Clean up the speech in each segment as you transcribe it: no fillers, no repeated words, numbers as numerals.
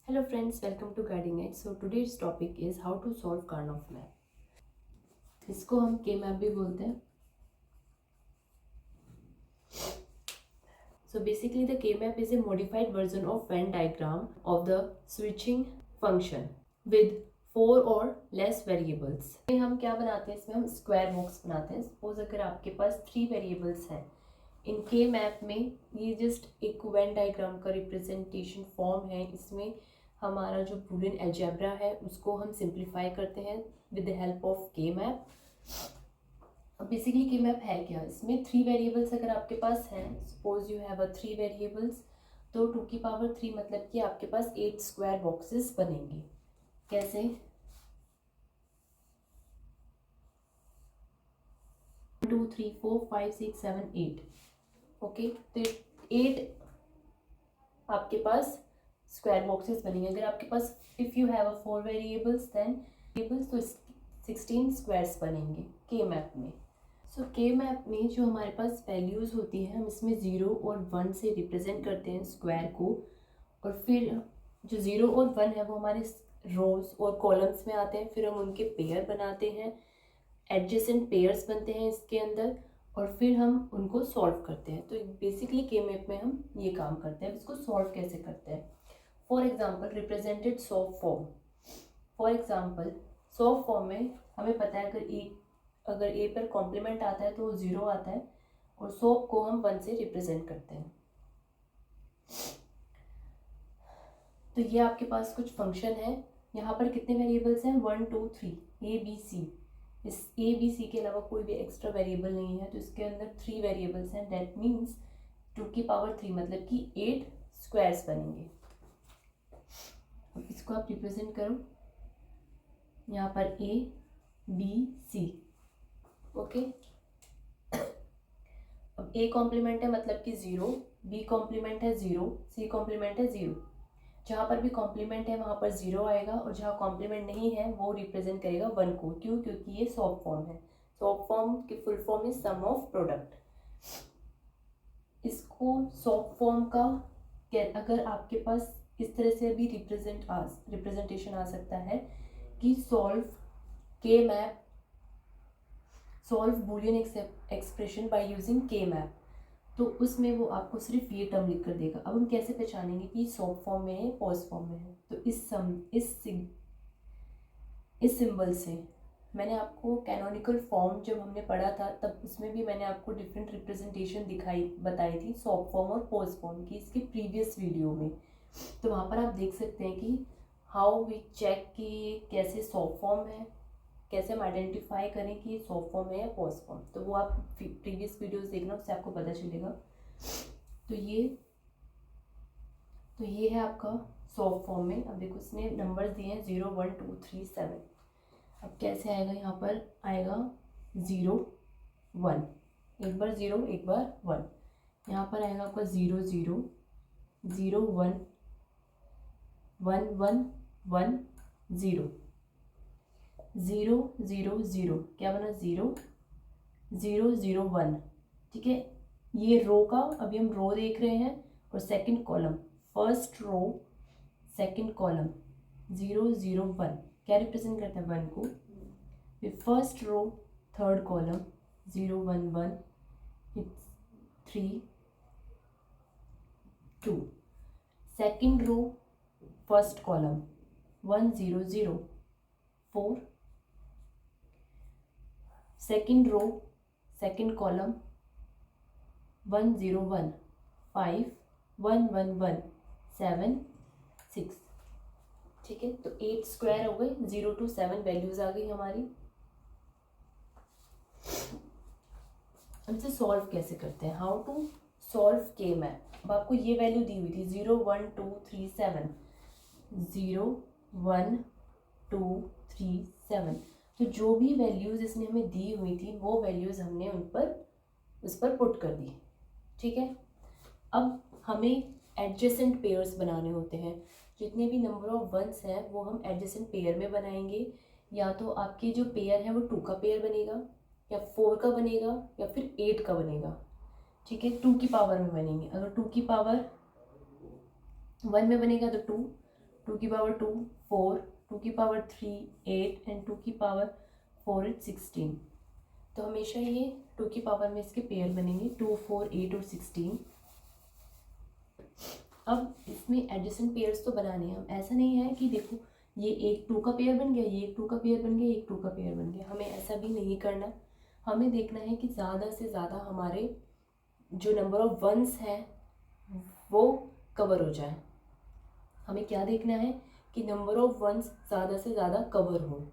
Hello friends, welcome to Guiding Edge. So today's topic is how to solve Karnaugh map. इसको हम K map भी बोलते हैं. So basically the K map is a modified version of Venn diagram of the switching function with 4 or less variables. हम क्या बनाते हैं, इसमें हम स्क्वायर बॉक्स बनाते हैं. सपोज अगर आपके पास 3 वेरिएबल्स हैं इन K मैप में, ये जस्ट एक वेन डायग्राम का रिप्रेजेंटेशन फॉर्म है. इसमें हमारा जो बूलियन अलजेब्रा है उसको हम सिंप्लीफाई करते हैं with the help of K map. अब बेसिकली K मैप है क्या, इसमें 3 वेरिएबल्स अगर आपके पास हैं, सपोज यू हैव 3 वेरिएबल्स, तो 2 की पावर 3 मतलब कि आपके पास 8 स्क्वायर बॉक्सेस बनेंगे. कैसे? 1 2 3 4 5 6 7 8. ओके, तो 8 आपके पास स्क्वायर बॉक्सेस बनेंगे. अगर आपके पास if you have 4 variables then तो 16 स्क्वायर्स बनेंगे K मैप में. सो K मैप में जो हमारे पास वैल्यूज़ होती हैं, हम इसमें 0 और 1 से रिप्रेजेंट करते हैं स्क्वायर को, और फिर जो 0 और 1 है वो हमारे रोज और कॉलम्स में आते हैं. फिर हम उनके पेयर बनाते हैं, एडजेसेंट पेयर्स बनते हैं इसके अंदर, और फिर हम उनको सॉल्व करते हैं. तो बेसिकली K मैप में हम ये काम करते हैं. इसको सॉल्व कैसे करते हैं? For example represented solve form. For example solve form में हमें पता है अगर ए पर कॉम्प्लीमेंट आता है तो वो 0 आता है, और सोप को हम 1 से रिप्रेजेंट करते हैं. तो ये आपके पास कुछ फंक्शन है. यहाँ पर कितने वेरिएबल्स हैं? 1 2 3 ए बी सी. इस ए बी सी के अलावा कोई भी एक्स्ट्रा वेरिएबल नहीं है, तो इसके अंदर 3 वेरिएबल्स हैं. दैट मीन्स 2 की पावर 3 मतलब कि 8 स्क्वायर्स बनेंगे. अब इसको आप रिप्रेजेंट करो, यहाँ पर ए बी सी. ओके, अब ए कॉम्प्लीमेंट है मतलब कि 0, बी कॉम्प्लीमेंट है 0, सी कॉम्प्लीमेंट है 0. जहाँ पर भी कॉम्प्लीमेंट है वहाँ पर 0 आएगा, और जहाँ कॉम्प्लीमेंट नहीं है वो रिप्रेजेंट करेगा 1 को. क्यों? क्योंकि ये सॉफ्ट फॉर्म है. सॉफ्ट फॉर्म की full form is sum of product. इसको सॉफ्ट फॉर्म का अगर आपके पास इस तरह से भी रिप्रेजेंटेशन आ सकता है कि solve Boolean expression by using K map, तो उसमें वो आपको सिर्फ ये टर्म लिख कर देगा. अब हम कैसे पहचानेंगे कि सॉफ्ट फॉर्म में है, पॉज फॉर्म में है? तो इस सिंबल से मैंने आपको कैनोनिकल फॉर्म जब हमने पढ़ा था तब उसमें भी मैंने आपको डिफरेंट रिप्रेजेंटेशन बताई थी सॉफ्ट फॉर्म और पॉज फॉर्म की, इसके प्रीवियस वीडियो में. तो वहाँ पर आप देख सकते हैं कि हाउ वी चेक कि कैसे सॉफ्ट फॉर्म है, कैसे हम आइडेंटिफाई करें कि ये सॉफ्ट फॉर्म है या पॉज फॉर्म. तो वो आप प्रीवियस वीडियोस देखना, उससे आपको पता चलेगा. तो ये है आपका सॉफ्ट फॉर्म में. अब देखो इसने नंबर्स दिए हैं 0 1 2 3 7. अब कैसे आएगा? यहाँ पर आएगा 0 1, एक बार 0 एक बार 1. यहाँ पर आएगा आपका 0 0 0 1 1 1 1 0 0 0 0. क्या बना? 0 0 0 1. ठीक है, ये रो का अभी हम रो देख रहे हैं, और second column, first row second column 0 0 1 क्या रिप्रेजेंट करता है? 1 को. फिर first row third column 0 1 1 it's 3 2. Second row first column 1 0 0 4. Second row second column 1 0 1 5 1 1 1 7 6. ठीक है, तो 8 स्क्वायर हो गए. 0 to 7 वैल्यूज आ गई हमारी. हमसे सॉल्व कैसे करते हैं? How to solve K map. अब आपको ये वैल्यू दी हुई थी 0 1 2 3 7, 0 1 2 3 7. तो जो भी वैल्यूज़ इसने हमें दी हुई थी वो वैल्यूज़ हमने उस पर पुट कर दी. ठीक है, अब हमें एडजेसेंट पेयर्स बनाने होते हैं. जितने भी नंबर ऑफ वंस हैं वो हम एडजेसेंट पेयर में बनाएंगे. या तो आपके जो पेयर है वो 2 का पेयर बनेगा, या 4 का बनेगा, या फिर 8 का बनेगा. ठीक है, 2 की पावर में बनेंगे. अगर 2 की पावर 1 में बनेगा तो 2, 2 की पावर 2 4, 2 की पावर 3 8 एंड 2 की पावर 4 इज 16। तो हमेशा ये 2 की पावर में इसके पेयर बनेंगे 2 4 8 और 16। अब इसमें एडजेसेंट पेयर्स तो बनाने हैं हम, ऐसा नहीं है कि देखो ये एक 2 का पेयर बन गया, ये एक 2 का पेयर बन गया, एक 2 का पेयर बन गया, हमें ऐसा भी नहीं करना। हमें देखना है कि ज़्यादा से ज़्यादा हमारे जो नंबर ऑफ वंस हैं वो कवर हो जाए। हमें क्या देखना है कि नंबर ऑफ वंस ज़्यादा से ज़्यादा कवर हो।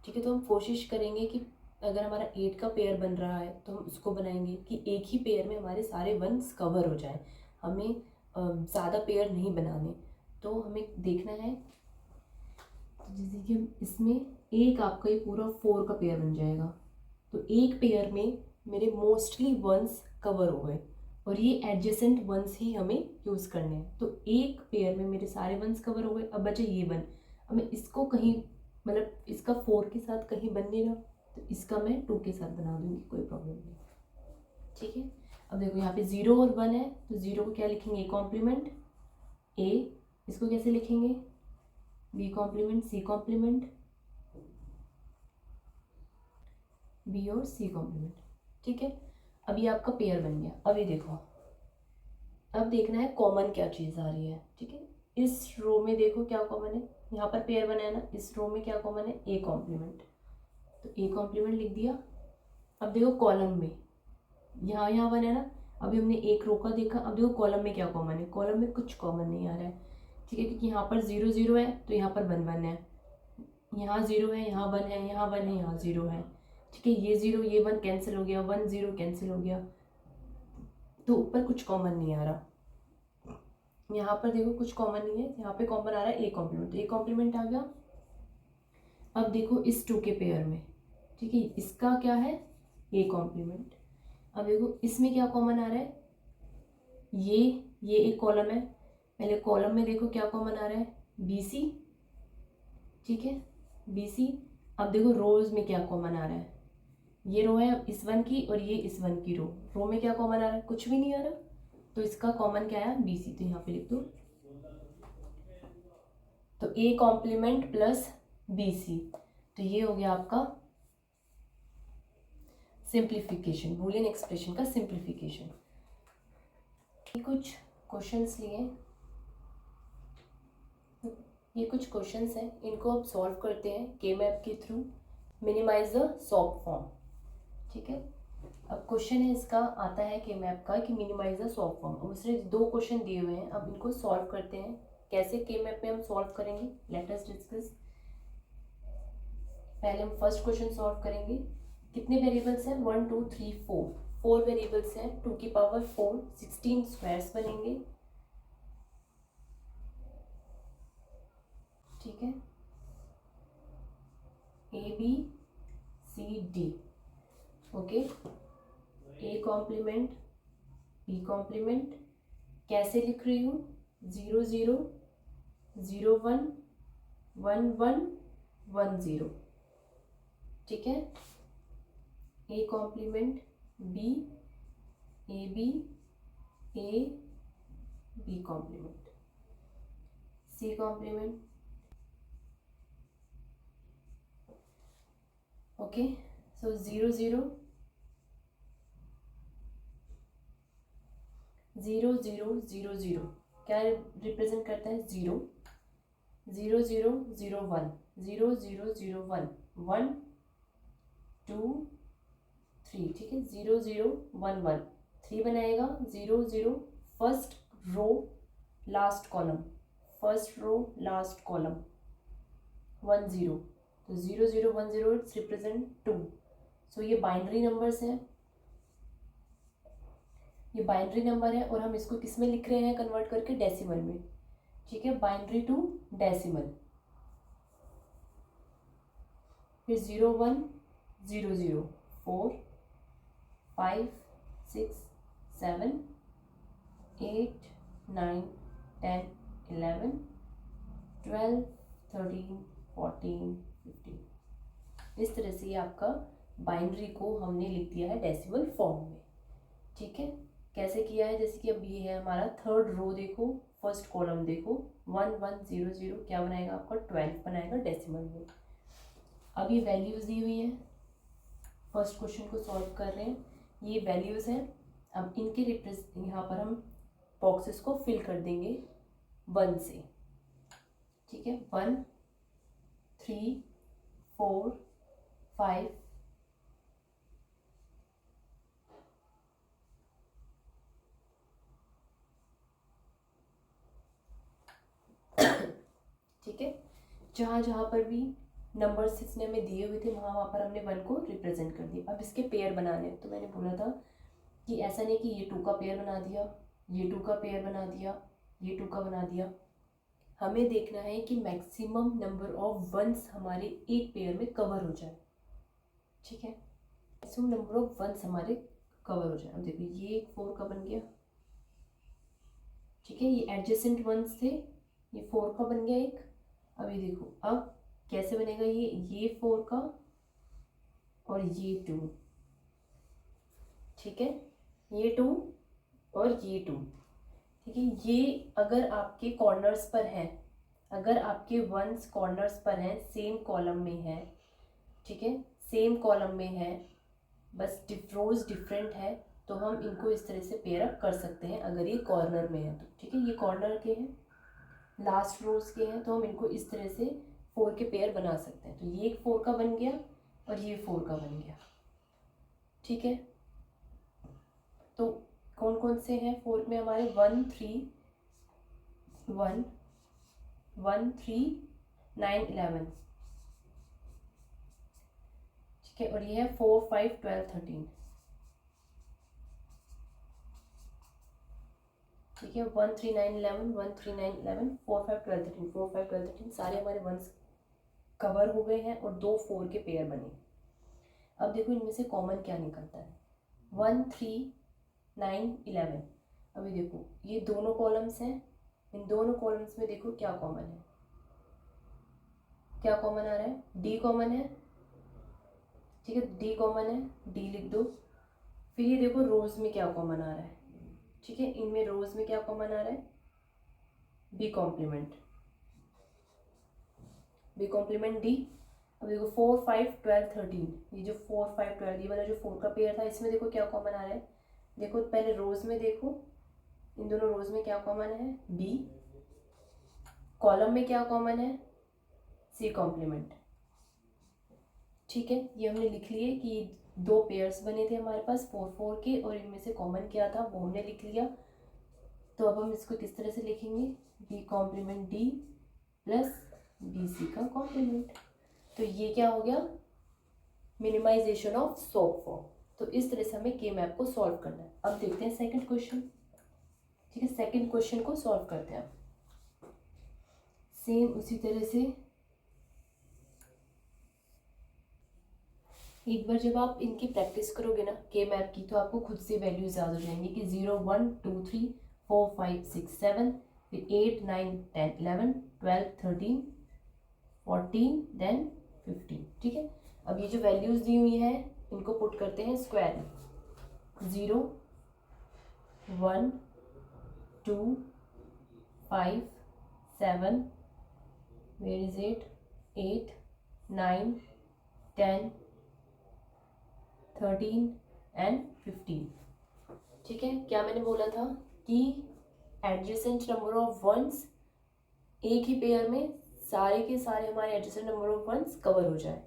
ठीक है, तो हम कोशिश करेंगे कि अगर हमारा 8 का पेयर बन रहा है तो हम उसको बनाएंगे कि एक ही पेयर में हमारे सारे वंस कवर हो जाए, हमें ज़्यादा पेयर नहीं बनाने। तो हमें देखना है, जैसे कि हम इसमें एक आपका ये पूरा 4 का पेयर बन जाएगा, तो एक पेयर में मेरे मोस्टली वंस कवर हो गए और ये एडजेसेंट वंस ही हमें यूज़ करने हैं। तो एक पेयर में मेरे सारे वंस कवर हो गए, अब बचे ये वन। अब मैं इसको कहीं मतलब इसका 4 के साथ कहीं बन नहीं रहा, तो इसका मैं 2 के साथ बना दूंगी, कोई प्रॉब्लम नहीं। ठीक है, अब देखो यहाँ पे 0 और 1 है, तो 0 को क्या लिखेंगे, ए कॉम्प्लीमेंट ए, इसको कैसे लिखेंगे, B complement C complement B और सी कॉम्प्लीमेंट। ठीक है, अब ये आपका पेयर बन गया। अब ये देखो, अब देखना है कॉमन क्या चीज़ आ रही है। ठीक है, इस रो में देखो क्या कॉमन है, यहाँ पर पेयर बना है ना, इस रो में क्या कॉमन है, ए कॉम्प्लीमेंट, तो ए कॉम्प्लीमेंट लिख दिया। अब देखो कॉलम में यहाँ वन है ना, अभी हमने एक रो का देखा, अब देखो कॉलम में क्या कॉमन है, कॉलम में कुछ कॉमन नहीं आ रहा है। ठीक है, क्योंकि यहाँ पर 0 0 है तो यहाँ पर 1 1 है, यहाँ 0 है, यहाँ 1 है, यहाँ 1 है, यहाँ 0 है। ठीक है, ये 0 ये 1 कैंसिल हो गया, 1 0 कैंसिल हो गया, तो ऊपर कुछ कॉमन नहीं आ रहा। यहाँ पर देखो कुछ कॉमन नहीं है, यहाँ पे कॉमन आ रहा है ए कॉम्प्लीमेंट, तो ए कॉम्प्लीमेंट आ गया। अब देखो इस 2 के पेयर में, ठीक है, इसका क्या है, ए कॉम्प्लीमेंट। अब देखो इसमें क्या कॉमन आ रहा है, ये एक कॉलम है, पहले कॉलम में देखो क्या कॉमन आ रहा है, बी सी। ठीक है, बी सी। अब देखो रोज में क्या कॉमन आ रहा है, ये रो है इस 1 की और ये इस 1 की रो में क्या कॉमन आ रहा है, कुछ भी नहीं आ रहा, तो इसका कॉमन क्या है, बी सी, तो यहाँ पे लिख दो। तो A complement plus B C, तो ये हो गया आपका सिंप्लीफिकेशन, बूलियन एक्सप्रेशन का सिंप्लीफिकेशन। कुछ क्वेश्चंस लिए, ये कुछ क्वेश्चंस हैं, इनको आप सॉल्व करते हैं के मैप के through, minimise the SOP form. ठीक है, अब क्वेश्चन है इसका आता है के मैप का कि मिनिमाइज द सॉप फॉर्म। अब उसने 2 क्वेश्चन दिए हुए हैं, अब इनको सॉल्व करते हैं। कैसे के मैप में हम सॉल्व करेंगे, लेट अस डिस्कस। पहले हम फर्स्ट क्वेश्चन सॉल्व करेंगे। कितने वेरिएबल्स हैं, 1 2 3 4, 4 वेरिएबल्स हैं, 2 की पावर 4, 16 स्क्वायर्स बनेंगे। ठीक है, A B C D, okay, A complement B complement, कैसे लिख रही हूँ, 0 0 0 1 1 1 1 0। ठीक है, A complement B A B complement, C complement, okay. So 0 0 0 0 0 0 क्या रिप्रेजेंट करता है, 0 0 0 0 1 0 0 0 1 1 2 3। ठीक है, 0 0 1 1 3 बनाएगा, 0 0 first row last column, first row last column 1 0, तो 0 0 1 0 इट्स रिप्रेजेंट 2। सो ये बाइनरी नंबर्स हैं, ये बाइनरी नंबर है और हम इसको किस में लिख रहे हैं, कन्वर्ट करके डेसिमल में। ठीक है, बाइनरी टू डेसिमल, फिर 0 1 0 0 4 5 6 7 8 9 10 11 12 13 14 15। इस तरह से आपका बाइनरी को हमने लिख दिया है डेसिमल फॉर्म में। ठीक है, कैसे किया है, जैसे कि अब ये है हमारा थर्ड रो, देखो फर्स्ट कॉलम देखो, 1100 क्या बनाएगा आपका 12 बनाएगा डेसिमल में। अब ये वैल्यूज़ दी हुई हैं, फर्स्ट क्वेश्चन को सॉल्व कर रहे हैं, ये वैल्यूज़ हैं। अब इनके यहाँ पर हम बॉक्सेस को फिल कर देंगे 1 से, ठीक है। 1 3 4 5 ठीक है। जहाँ जहाँ पर भी नंबर्स इसने हमें दिए हुए थे वहाँ पर हमने 1 को रिप्रेजेंट कर दिया। अब इसके पेयर बनाने, तो मैंने बोला था कि ऐसा नहीं कि ये 2 का पेयर बना दिया, ये 2 का पेयर बना दिया, ये 2 का बना दिया। हमें देखना है कि मैक्सिमम नंबर ऑफ वंस हमारे एक पेयर में कवर हो जाए, ठीक है। मैक्सिमम नंबर ऑफ वंस हमारे कवर हो जाए। अब देखो ये एक 4 का बन गया, ठीक है। ये एडजेसेंट वंस थे, ये 4 का बन गया एक। अब ये देखो अब कैसे बनेगा, ये 4 का और ये 2, ठीक है, ये 2 और ये 2, ठीक है। ये अगर आपके कॉर्नर्स पर हैं, अगर आपके वंस कॉर्नर्स पर हैं, सेम कॉलम में है, ठीक है, सेम कॉलम में है, बस रोज डिफरेंट है, तो हम इनको इस तरह से पेयर अप कर सकते हैं अगर ये कॉर्नर में है तो, ठीक है। ये कॉर्नर के हैं, लास्ट रोज के हैं, तो हम इनको इस तरह से 4 के पेयर बना सकते हैं। तो ये एक 4 का बन गया और ये 4 का बन गया, ठीक है। तो कौन कौन से हैं 4 में हमारे, 1 3 1 1 3 9 11, ठीक है। और ये है 4 5 12 13, ठीक है। 1 3 9 11 1 3 9 11 4 5 12 13 4 5 12 13 सारे हमारे वंस कवर हो गए हैं और 2 4 के पेयर बने। अब देखो इनमें से कॉमन क्या निकलता है, 1 3 9 11। अभी देखो ये दोनों कॉलम्स हैं, इन दोनों कॉलम्स में देखो क्या कॉमन है, क्या कॉमन आ रहा है, डी कॉमन है, ठीक है, डी कॉमन है, डी लिख दो। फिर ये देखो रोज में क्या कॉमन आ रहा है, ठीक है, इनमें रोज में क्या कॉमन आ रहा है, B complement, B complement D. अब देखो 4 5 12 13, ये जो 4 5 12 ये वाला जो 4 का पेयर था, इसमें देखो क्या कॉमन आ रहा है। देखो पहले रोज में देखो, इन दोनों रोज में क्या कॉमन है, बी। कॉलम में क्या कॉमन है, सी कॉम्प्लीमेंट, ठीक है। ये हमने लिख लिए कि 2 पेयर्स बने थे हमारे पास 4 4 के, और इनमें से कॉमन क्या था वो हमने लिख लिया। तो अब हम इसको किस तरह से लिखेंगे, B complement D plus B C का कॉम्प्लीमेंट। तो ये क्या हो गया, मिनिमाइजेशन ऑफ सॉल्व फॉर्म। तो इस तरह से हमें के मैप को सॉल्व करना है। अब देखते हैं सेकंड क्वेश्चन, ठीक है। सेकंड क्वेश्चन को सॉल्व करते हैं, सेम उसी तरह से। एक बार जब आप इनकी प्रैक्टिस करोगे ना के मैप की, तो आपको खुद से वैल्यूज याद हो जाएंगी कि 0 1 2 3 4 5 6 7, फिर 8 9 10 11 12 13 14 देन 15, ठीक है। अब ये जो वैल्यूज दी हुई हैं इनको पुट करते हैं स्क्वायर में, 0 1 2 5 7, where is it, 8 9 10 13 एंड 15, ठीक है। क्या मैंने बोला था कि एडजेसेंट नंबर ऑफ वंस एक ही पेयर में सारे के सारे हमारे adjacent number of ones cover हो जाए।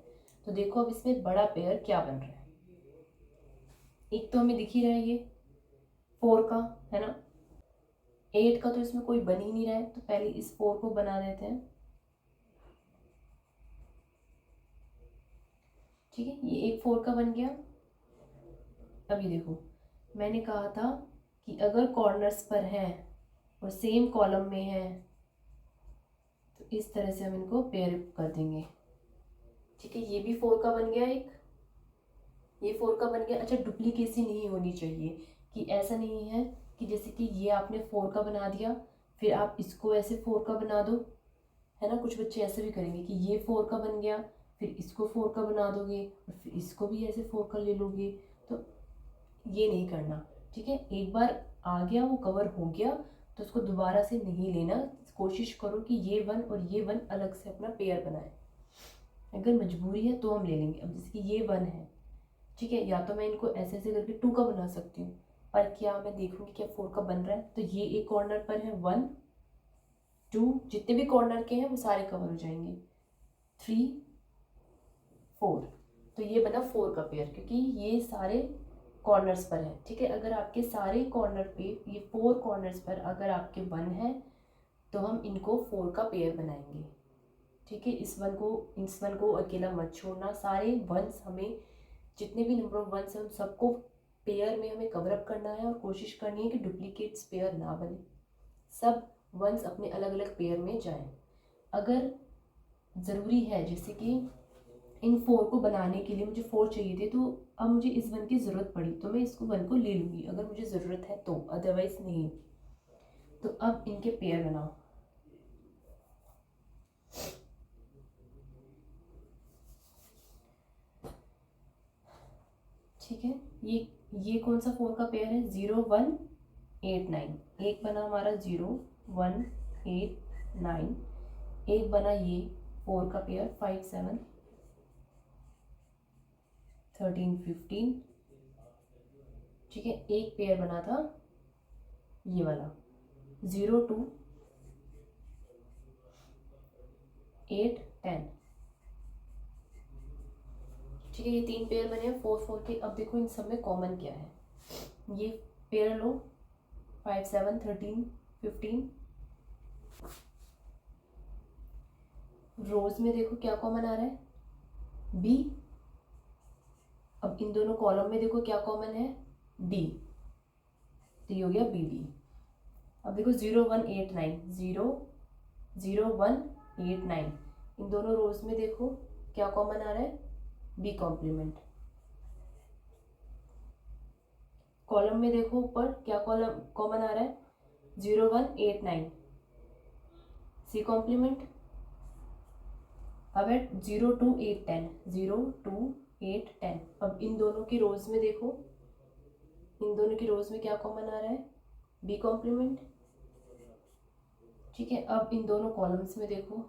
तो देखो अब इसमें बड़ा पेयर क्या बन रहा है, एक तो हमें दिख ही रहा है ये 4 का, है ना। 8 का तो इसमें कोई बन ही नहीं रहा है, तो पहले इस 4 को बना देते हैं, ठीक है। ये एक 4 का बन गया। अभी देखो मैंने कहा था कि अगर कॉर्नर्स पर है और सेम कॉलम में है तो इस तरह से हम इनको पेयर कर देंगे, ठीक है। ये भी 4 का बन गया एक, ये 4 का बन गया। अच्छा डुप्लीकेसी नहीं होनी चाहिए, कि ऐसा नहीं है कि जैसे कि ये आपने 4 का बना दिया फिर आप इसको ऐसे 4 का बना दो, है ना। कुछ बच्चे ऐसे भी करेंगे कि ये 4 का बन गया फिर इसको 4 का बना दोगे और फिर इसको भी ऐसे 4 का ले लोगे, तो ये नहीं करना, ठीक है। एक बार आ गया वो कवर हो गया तो उसको दोबारा से नहीं लेना, कोशिश करो कि ये 1 और ये 1 अलग से अपना पेयर बनाए। अगर मजबूरी है तो हम ले लेंगे। अब जैसे कि ये 1 है, ठीक है, या तो मैं इनको ऐसे ऐसे करके 2 का बना सकती हूँ, पर क्या मैं देखूँगी क्या 4 का बन रहा है। तो ये एक कॉर्नर पर है 1 2, जितने भी कॉर्नर के हैं वो सारे कवर हो जाएंगे, 3 4। तो ये बना 4 का पेयर, क्योंकि ये सारे कॉर्नर्स पर है, ठीक है। अगर आपके सारे कॉर्नर पे ये 4 कॉर्नर्स पर अगर आपके 1 है तो हम इनको 4 का पेयर बनाएंगे, ठीक है। इस 1 को अकेला मत छोड़ना, सारे 1s हमें, जितने भी नंबर ऑफ 1s हैं उन सबको पेयर में हमें कवर अप करना है, और कोशिश करनी है कि डुप्लीकेट्स पेयर ना बने, सब 1s अपने अलग अलग पेयर में जाएं। अगर ज़रूरी है जैसे कि इन 4 को बनाने के लिए मुझे 4 चाहिए थे, तो अब मुझे इस 1 की ज़रूरत पड़ी तो मैं इसको 1 को ले लूँगी अगर मुझे ज़रूरत है तो, अदरवाइज़ नहीं। तो अब इनके पेयर बनाओ। ठीक है, ये कौन सा 4 का पेयर है, 0 1 8 9। एक बना हमारा 0 1 8 9, एक बना ये 4 का पेयर 5 7 13 15, ठीक है। एक पेयर बना था ये वाला 0 2 8 10, ठीक है। ये 3 पेयर बने हैं 4 4 के। अब देखो इन सब में कॉमन क्या है, ये पेयर लो 5 7 13 15, रोज में देखो क्या कॉमन आ रहा है, बी। अब इन दोनों कॉलम में देखो क्या कॉमन है, डी, तो ये हो गया बी डी। अब देखो 0 1 8 9, 0 0 1 8 9, इन दोनों रोज में देखो क्या कॉमन आ रहा है, बी कॉम्प्लीमेंट। कॉलम में देखो ऊपर क्या कॉलम कॉमन आ रहा है, 0 1 8 9, सी कॉम्प्लीमेंट। अब है 0 2 8 10, 0 2 8 10। अब इन दोनों की रोज में देखो, इन दोनों की रोज में क्या कॉमन आ रहा है, बी कॉम्प्लीमेंट, ठीक है। अब इन दोनों कॉलम्स में देखो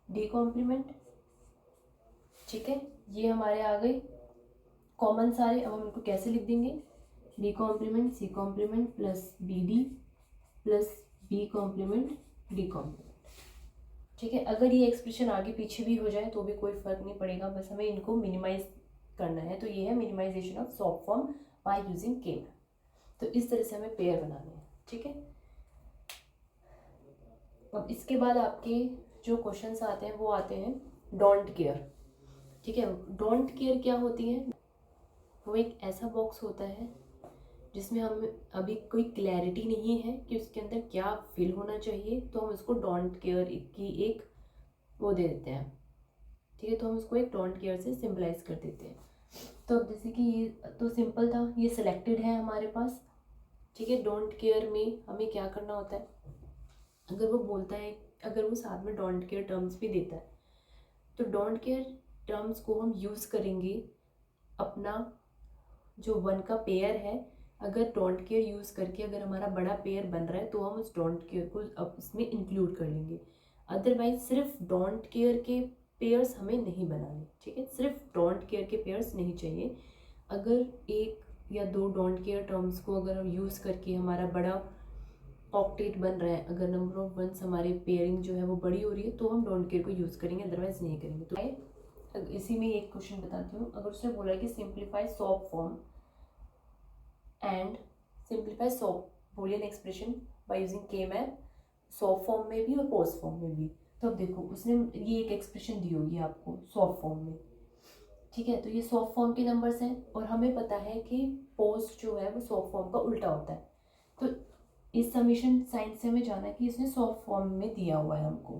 डी कॉम्प्लीमेंट, ठीक है। ये हमारे आ गए कॉमन सारे। अब हम इनको कैसे लिख देंगे, D complement C complement plus B D plus B complement D complement, ठीक है। अगर ये एक्सप्रेशन आगे पीछे भी हो जाए तो भी कोई फर्क नहीं पड़ेगा, बस हमें इनको मिनिमाइज करना है। तो ये है minimization of soft form by using came. तो इस तरह से हमें पेयर बनाने हैं, ठीक है। अब इसके बाद आपके जो क्वेश्चंस आते हैं वो आते हैं डोंट केयर, ठीक है। डोंट केयर क्या होती है, वो एक ऐसा बॉक्स होता है जिसमें हम अभी कोई क्लैरिटी नहीं है कि उसके अंदर क्या फिल होना चाहिए, तो हम उसको डोंट केयर की एक वो दे देते हैं, ठीक है। तो हम उसको एक डोंट केयर से सिंबलाइज कर देते हैं। तो अब जैसे कि ये तो सिंपल था, ये सिलेक्टेड है हमारे पास, ठीक है। डोंट केयर में हमें क्या करना होता है, अगर वो बोलता है, अगर वो साथ में डोंट केयर टर्म्स भी देता है, तो डोंट केयर टर्म्स को हम यूज़ करेंगे अपना जो 1 का पेयर है। अगर डोंट केयर यूज़ करके अगर हमारा बड़ा पेयर बन रहा है तो हम उस डोंट केयर को अब इसमें इंक्लूड कर लेंगे, अदरवाइज सिर्फ डोंट केयर के पेयर्स हमें नहीं बनाने, ठीक है। सिर्फ डोंट केयर के पेयर्स नहीं चाहिए। अगर 1 या 2 डोंट केयर टर्म्स को अगर हम यूज़ करके हमारा बड़ा ऑक्टेट बन रहा है, अगर नंबर ऑफ 1s हमारे पेयरिंग जो है वो बड़ी हो रही है, तो हम डोंट केयर को यूज़ करेंगे, अदरवाइज नहीं करेंगे। तो इसी में एक क्वेश्चन बताती हूँ। अगर उसने बोला कि simplify soft form and simplify soft Boolean expression by using K map, soft form में भी और पोस्ट फॉर्म में भी। तो अब देखो उसने ये एक एक्सप्रेशन दी होगी आपको सॉफ्ट फॉर्म में, ठीक है। तो ये सॉफ्ट फॉर्म के नंबर्स हैं और हमें पता है कि पोस्ट जो है वो सॉफ्ट फॉर्म का उल्टा होता है। तो इस समीशन साइन से हमें जाना है कि इसने सॉफ्ट फॉर्म में दिया हुआ है हमको,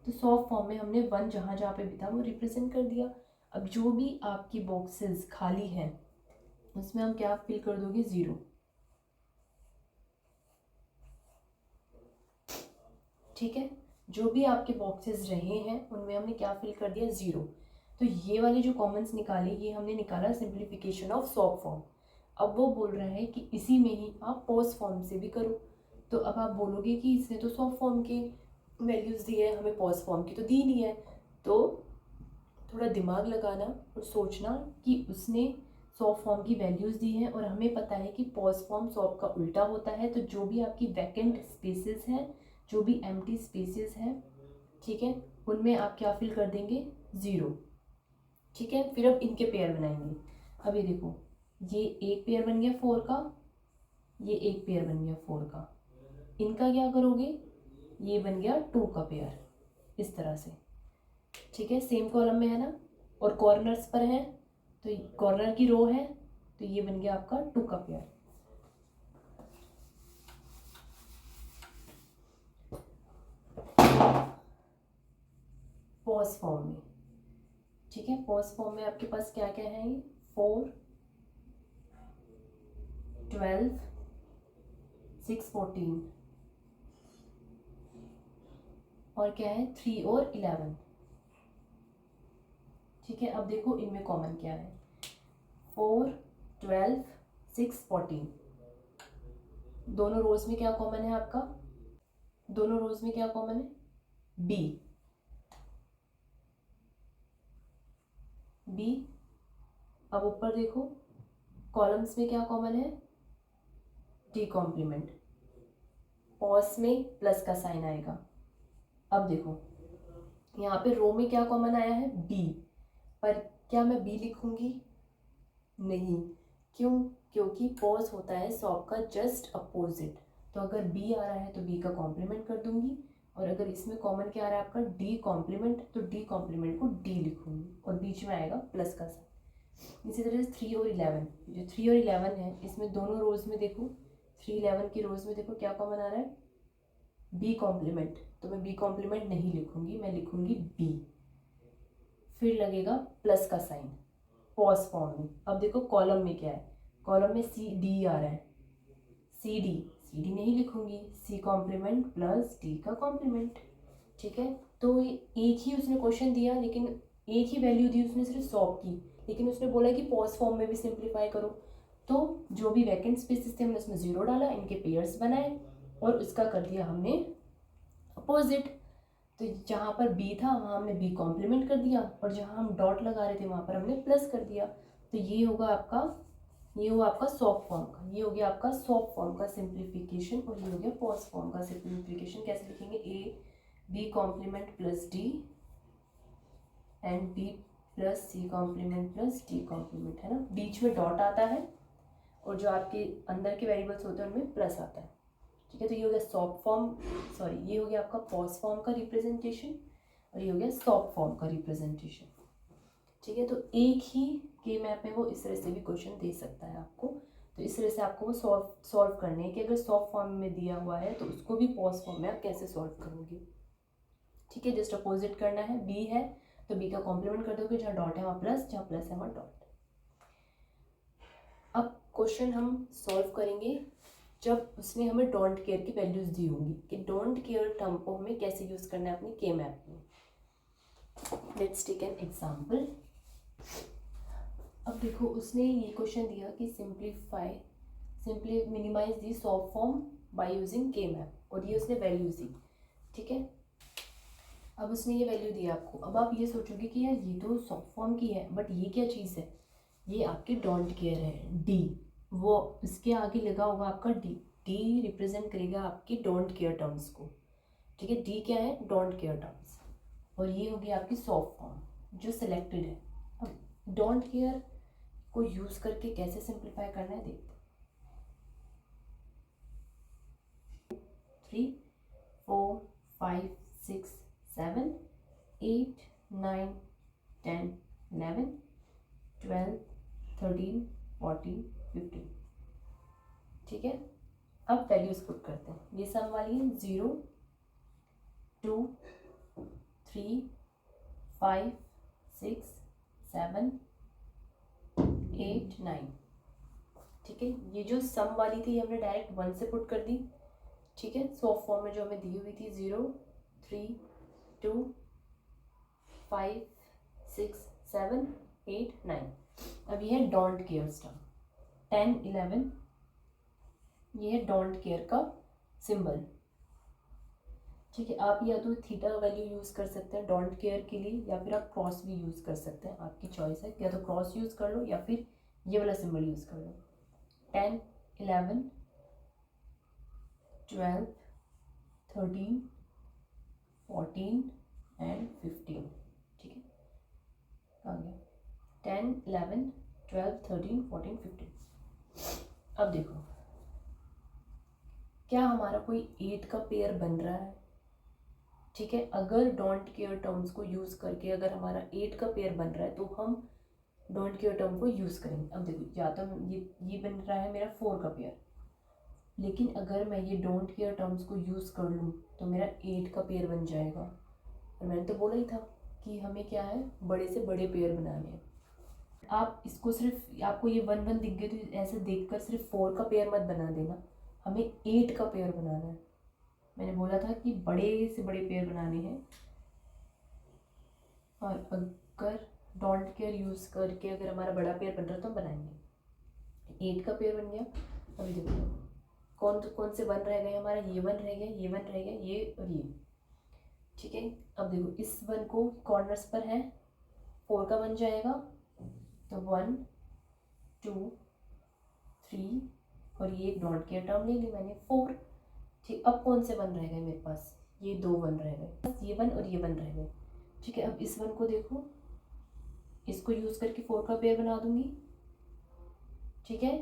तो सॉफ्ट फॉर्म में हमने 1 जहाँ जहाँ पे भी था वो रिप्रेजेंट कर दिया। अब जो भी आपकी बॉक्सेस खाली हैं उसमें हम क्या फिल कर दोगे, 0, ठीक है। जो भी आपके बॉक्सेस रहे हैं उनमें हमने क्या फिल कर दिया, 0। तो ये वाले जो कॉमन्स निकाले ये हमने निकाला सिंप्लीफिकेशन ऑफ सॉफ्ट फॉर्म। अब वो बोल रहा है कि इसी में ही आप पोस्ट फॉर्म से भी करो, तो अब आप बोलोगे कि इसने तो सॉफ्ट फॉर्म के वैल्यूज़ दी है, हमें पॉज फॉर्म की तो दी नहीं है। तो थोड़ा दिमाग लगाना और सोचना कि उसने सॉफ्ट फॉर्म की वैल्यूज़ दी हैं और हमें पता है कि पॉज फॉर्म सॉफ्ट का उल्टा होता है। तो जो भी आपकी वैकेंट स्पेसेस हैं, जो भी एम्प्टी स्पेसेस हैं, ठीक है, उनमें आप क्या फिल कर देंगे, 0। ठीक है, फिर अब इनके पेयर बनाएंगे। अब ये देखो, ये एक पेयर बन गया 4 का, ये एक पेयर बन गया 4 का। इनका क्या करोगे, ये बन गया 2 का पेयर, इस तरह से। ठीक है, सेम कॉलम में है ना, और कॉर्नर्स पर है, तो कॉर्नर की रो है, तो ये बन गया आपका 2 का पेयर। पॉज फॉर्म में, ठीक है, पॉज फॉर्म में आपके पास क्या क्या है, 4, 12, 6, 14 और क्या है 3 और 11। ठीक है, अब देखो इनमें कॉमन क्या है, 4, 12, 6, 14। दोनों रोज में क्या कॉमन है आपका, दोनों रोज में क्या कॉमन है, बी। बी। अब ऊपर देखो, कॉलम्स में क्या कॉमन है, डी कॉम्प्लीमेंट। पॉज में प्लस का साइन आएगा। अब देखो यहाँ पे रो में क्या कॉमन आया है, बी, पर क्या मैं बी लिखूंगी, नहीं। क्यों, क्योंकि पॉज होता है सॉफ्ट का जस्ट अपोजिट। तो अगर बी आ रहा है तो बी का कॉम्प्लीमेंट कर दूंगी, और अगर इसमें कॉमन क्या आ रहा है आपका, डी कॉम्प्लीमेंट, तो डी कॉम्प्लीमेंट को डी लिखूंगी और बीच में आएगा प्लस का साइन। इसी तरह से 3 और 11, जो 3 और 11 है, इसमें दोनों रोज में देखो, 3, 11 की रोज में देखो क्या कॉमन आ रहा है, बी कॉम्प्लीमेंट। तो मैं बी कॉम्प्लीमेंट नहीं लिखूंगी, मैं लिखूंगी बी, फिर लगेगा प्लस का साइन पॉज फॉर्म में। अब देखो कॉलम में क्या है, कॉलम में सी डी आ रहा है, सी डी, सी डी नहीं लिखूंगी, सी कॉम्प्लीमेंट प्लस डी का कॉम्प्लीमेंट। ठीक है, तो एक ही उसने क्वेश्चन दिया, लेकिन एक ही वैल्यू दी उसने सिर्फ 100 की, लेकिन उसने बोला कि पॉज फॉर्म में भी सिंप्लीफाई करो। तो जो भी वैकेंट स्पेसेस थे हमने उसमें 0 डाला, इनके पेयर्स बनाए और उसका कर दिया हमने अपोजिट। तो जहाँ पर बी था वहाँ हमने बी कॉम्प्लीमेंट कर दिया, और जहाँ हम डॉट लगा रहे थे वहाँ पर हमने प्लस कर दिया। तो ये होगा आपका, ये हुआ आपका सॉफ्ट फॉर्म का, ये हो गया आपका सॉफ्ट फॉर्म का सिंप्लीफिकेशन, और ये हो गया पॉज फॉर्म का सिंप्लीफिकेशन। कैसे लिखेंगे, A B complement plus D and B plus C complement plus D complement, है ना, बीच में डॉट आता है और जो आपके अंदर के वेरिएबल्स होते हैं उनमें प्लस आता है। ठीक है, तो ये हो गया सॉफ्ट फॉर्म, सॉरी ये हो गया आपका पॉज फॉर्म का रिप्रेजेंटेशन, और ये हो गया सॉफ्ट फॉर्म का रिप्रेजेंटेशन। ठीक है, तो एक ही के मैप में वो इस तरह से भी क्वेश्चन दे सकता है आपको। तो इस तरह से आपको वो सॉल्व करने हैं कि अगर सॉफ्ट फॉर्म में दिया हुआ है तो उसको भी पॉज फॉर्म में आप कैसे सॉल्व करोगे। ठीक है, जस्ट अपोजिट करना है, बी है तो बी का कॉम्प्लीमेंट कर दोगे, जहाँ डॉट है वहाँ प्लस, जहाँ प्लस है वहाँ डॉट। अब क्वेश्चन हम सॉल्व करेंगे जब उसने हमें डोंट केयर की वैल्यूज दी होंगी, कि डोंट केयर टर्म को हमें कैसे यूज करना है अपने के मैप में। Let's take an example. अब देखो उसने ये क्वेश्चन दिया कि simply minimise the soft form by using K map, और ये उसने वैल्यूज दी। ठीक है, अब उसने ये वैल्यू दी आपको। अब आप ये सोचोगे कि यार ये तो सॉफ्ट फॉर्म की है, बट ये क्या चीज़ है, ये आपकी डोंट केयर है, डी, वो इसके आगे लगा होगा आपका डी, डी रिप्रेजेंट करेगा आपकी डोंट केयर टर्म्स को। ठीक है, डी क्या है, डोंट केयर टर्म्स, और ये होगी आपकी सॉफ्ट फॉर्म जो सिलेक्टेड है। अब डोंट केयर को यूज करके कैसे सिंप्लीफाई करना है देखते हैं। 3, 4, 5, 6, 7, 8, 9, 10, 11, 12, 13, 14, 15। ठीक है, अब वैल्यूज पुट करते हैं। ये सम वाली है 0, 2, 3, 5, 6, 7, 8, 9। ठीक है, ये जो सम वाली थी हमने डायरेक्ट 1 से पुट कर दी। ठीक है, सॉफ्ट फॉर्म में जो हमें दी हुई थी 0, 3, 2, 5, 6, 7, 8, 9। अब ये है डोंट केयर टर्म 10, 11, ये है डोंट केयर का सिंबल। ठीक है, आप या तो थीटा वैल्यू यूज़ कर सकते हैं डोंट केयर के लिए, या फिर आप क्रॉस भी यूज़ कर सकते हैं, आपकी चॉइस है। या तो क्रॉस यूज़ कर लो या फिर ये वाला सिंबल यूज़ कर लो। 10, 11, 12, 13, 14 एंड 15। ठीक है, आ गया 10, 11, 12, 13, 14, 15। अब देखो क्या हमारा कोई 8 का पेयर बन रहा है। ठीक है, अगर डोंट केयर टर्म्स को यूज़ करके अगर हमारा 8 का पेयर बन रहा है तो हम डोंट केयर टर्म को यूज़ करेंगे। अब देखो या तो ये बन रहा है मेरा 4 का पेयर, लेकिन अगर मैं ये डोंट केयर टर्म्स को यूज़ कर लूँ तो मेरा 8 का पेयर बन जाएगा। और मैंने तो बोला ही था कि हमें क्या है, बड़े से बड़े पेयर बनाने हैं। आप इसको सिर्फ, आपको ये 1 1 दिख गए तो ऐसे देखकर सिर्फ 4 का पेयर मत बना देना, हमें 8 का पेयर बनाना है। मैंने बोला था कि बड़े से बड़े पेयर बनाने हैं। और अगर डोंट केयर यूज़ करके अगर हमारा बड़ा पेयर बन रहा है तो हम बनाएंगे। 8 का पेयर बन गया। अभी देखो कौन कौन से 1 रह गए हमारा, ये 1 रह गया, ये 1 रह गया, ये और ये। ठीक है, अब देखो इस 1 को कॉर्नर्स पर है 4 का बन जाएगा, तो 1 2 3 और ये एक डोंट केयर टर्म ले ली मैंने 4। ठीक, अब कौन से 1 रह गए मेरे पास, ये 2 1 रह गए, बस ये 1 और ये 1 रह गए। ठीक है, अब इस 1 को देखो, इसको यूज़ करके 4 का पेयर बना दूंगी। ठीक है,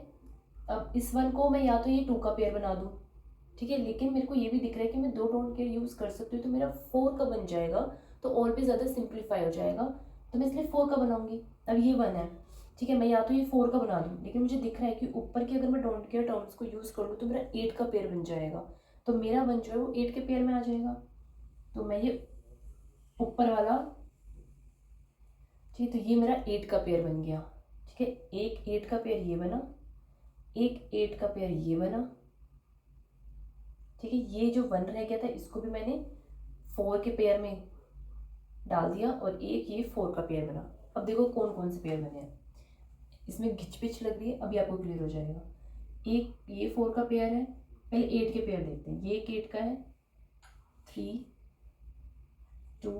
अब इस 1 को मैं या तो ये 2 का पेयर बना दूँ। ठीक है, लेकिन मेरे को ये भी दिख रहा है कि मैं 2 डोंट केयर यूज़ कर सकती हूँ तो मेरा 4 का बन जाएगा, तो और भी ज़्यादा सिंप्लीफाई हो जाएगा, तो मैं इसलिए 4 का बनाऊंगी। अब ये 1 है, ठीक है, मैं या तो ये 4 का बना दूँ, लेकिन मुझे दिख रहा है कि ऊपर की अगर मैं डोंट केयर टर्म्स को यूज़ कर लूँ तो मेरा 8 का पेयर बन जाएगा, तो मेरा 1 जो है वो 8 के पेयर में आ जाएगा। तो मैं ये ऊपर वाला, ठीक है, तो ये मेरा 8 का पेयर बन गया। ठीक है, एक 8 का पेयर ये बना, एक 8 का पेयर ये बना। ठीक है, ये जो 1 रह गया था इसको भी मैंने 4 के पेयर में डाल दिया और एक ये 4 का पेयर बना। अब देखो कौन कौन से पेयर बने हैं, इसमें घिचपिच लग रही है, अभी आपको क्लियर हो जाएगा। एक ये 4 का पेयर है, पहले 8 के पेयर देखते हैं। ये एक 8 का है, 3 2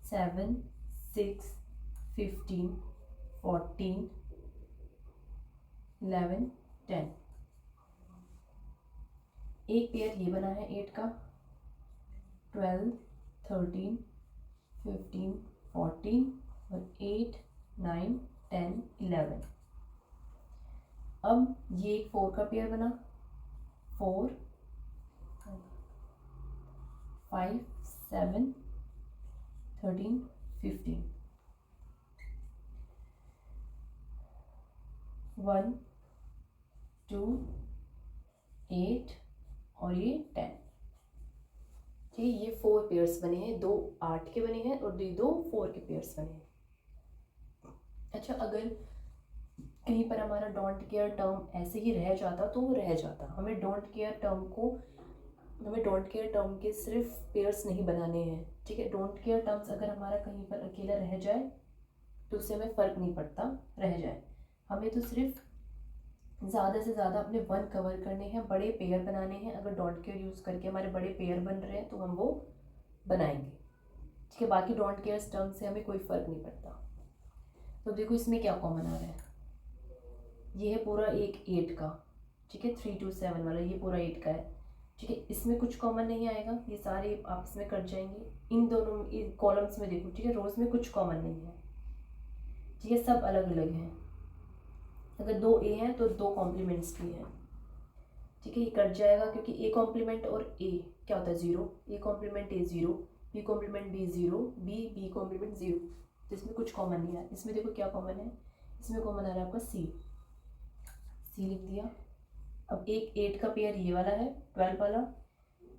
7 6 15 14 11 10। एक पेयर ये बना है 8 का, 12 13 15 14 और 8 9 10 11। अब ये एक 4 का पेयर बना, 4 5 7 13 15, 1 2 8 और ये 10। ठीक है, ये 4 पेयर्स बने हैं, 2 8 के बने हैं और ये 2 4 के पेयर्स बने हैं। अच्छा, अगर कहीं पर हमारा डोंट केयर टर्म ऐसे ही रह जाता तो वो रह जाता। हमें डोंट केयर टर्म के सिर्फ पेयर्स नहीं बनाने हैं। ठीक है, डोंट केयर टर्म्स अगर हमारा कहीं पर अकेला रह जाए तो उससे हमें फ़र्क नहीं पड़ता, रह जाए। हमें तो सिर्फ ज़्यादा से ज़्यादा अपने 1 कवर करने हैं, बड़े पेयर बनाने हैं। अगर डोंट केयर यूज़ करके हमारे बड़े पेयर बन रहे हैं तो हम वो बनाएंगे। ठीक है, बाकी डोंट केयर टर्म से हमें कोई फ़र्क नहीं पड़ता। तो देखो इसमें क्या कॉमन आ रहा है, ये है पूरा एक 8 का। ठीक है, 3 2 7 वाला ये पूरा 8 का है। ठीक है, इसमें कुछ कॉमन नहीं आएगा, ये सारे आपस में कट जाएंगे। इन दोनों कॉलम्स में देखो, ठीक है, रोज में कुछ कॉमन नहीं है। ठीक है, सब अलग अलग हैं। अगर 2 ए हैं तो 2 कॉम्प्लीमेंट्स भी हैं। ठीक है, ये कट जाएगा क्योंकि ए कॉम्प्लीमेंट और ए क्या होता है 0, A complement A 0, B complement B 0, B complement 0। तो इसमें कुछ कॉमन नहीं है। इसमें देखो क्या कॉमन है, इसमें कॉमन आ रहा है आपका सी लिख दिया। अब एक 8 का पेयर ये वाला है 12 वाला,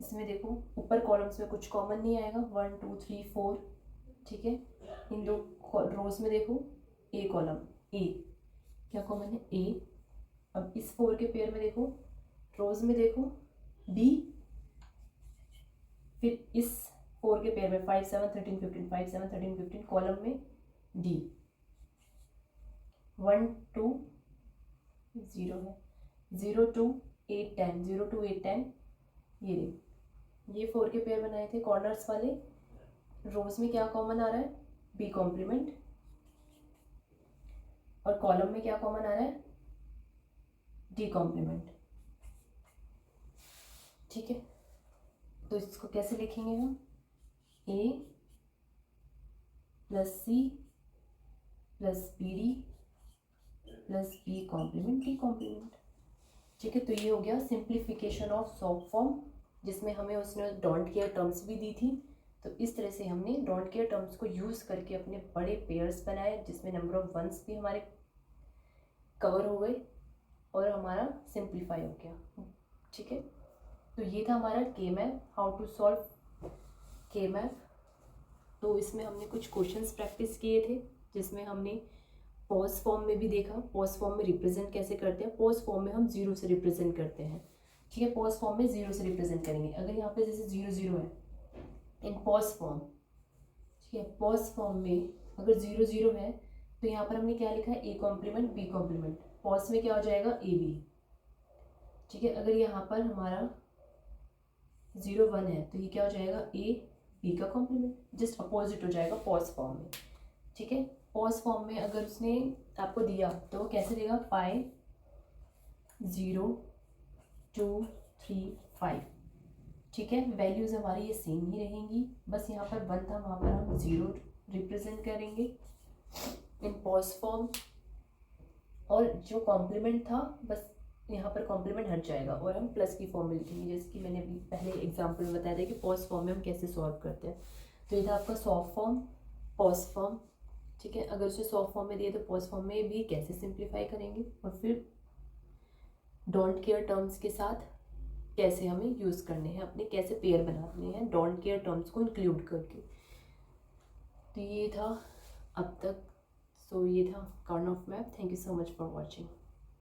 इसमें देखो ऊपर कॉलम्स में कुछ कॉमन नहीं आएगा, 1 2 3 4। ठीक है, इन 2 रोज में देखो ए कॉलम ए, क्या कॉमन है ए। अब इस 4 के पेयर में देखो, रोज में देखो बी, फिर इस 4 के पेयर में 5 7 13 15 5 7 13 15 कॉलम में डी। 1 2 0 है, 0 2 8 10 0 2 8 10, ये 4 के पेयर बनाए थे कॉर्नर्स वाले। रोज में क्या कॉमन आ रहा है, बी कॉम्प्लीमेंट, और कॉलम में क्या कॉमन आ रहा है, डी कॉम्प्लीमेंट। ठीक है, तो इसको कैसे लिखेंगे हम, A plus C plus B D plus B complement D complement. ठीक है, तो ये हो गया सिंप्लीफिकेशन ऑफ सॉफ्ट फॉर्म, जिसमें हमें उसने डोंट केयर टर्म्स भी दी थी। तो इस तरह से हमने डोंट केयर टर्म्स को यूज़ करके अपने बड़े पेयर्स बनाए, जिसमें नंबर ऑफ वंस भी हमारे कवर हो गए और हमारा सिंप्लीफाई हो गया। ठीक है, तो ये था हमारा के मैप, हाउ टू सॉल्व के मैप। तो इसमें हमने कुछ क्वेश्चंस प्रैक्टिस किए थे, जिसमें हमने पॉज फॉर्म में भी देखा, पॉज फॉर्म में रिप्रेजेंट कैसे करते हैं। पॉज फॉर्म में हम 0 से रिप्रेजेंट करते हैं। ठीक है, पॉज फॉर्म में 0 से रिप्रेजेंट करेंगे। अगर यहाँ पे जैसे 0 0 है इन पॉज फॉर्म, ठीक है, पॉज फॉर्म में अगर 0 0 है तो यहाँ पर हमने क्या लिखा है, A complement B complement. POS में क्या हो जाएगा, ए बी। ठीक है, अगर यहाँ पर हमारा 0 1 है तो ये क्या हो जाएगा, ए बी का कॉम्प्लीमेंट, जस्ट अपोजिट हो जाएगा पॉज फॉर्म में। ठीक है, पॉज फॉर्म में अगर उसने आपको दिया तो वो कैसे देगा, 5 0 2 3 5। ठीक है, वैल्यूज़ हमारी ये सेम ही रहेंगी, बस यहाँ पर 1 था, वहाँ पर हम 0 रिप्रेजेंट करेंगे इन पॉज फॉर्म, और जो कॉम्प्लीमेंट था बस यहाँ पर कॉम्प्लीमेंट हट जाएगा और हम प्लस की फॉर्म में लिखेंगे, जैसे कि मैंने अभी पहले एग्जांपल में बताया था कि पॉज फॉर्म में हम कैसे सॉल्व करते हैं। तो ये था आपका सॉफ्ट फॉर्म, पॉज फॉर्म। ठीक है, अगर उसे सॉफ्ट फॉर्म में दिए तो पॉज फॉर्म में भी कैसे सिंप्लीफाई करेंगे, और फिर डोंट केयर टर्म्स के साथ कैसे हमें यूज़ करने हैं, अपने कैसे पेयर बनाने हैं डोंट केयर टर्म्स को इंक्लूड करके। तो ये था अब तक, सो ये था Karnaugh map. Thank you so much for watching.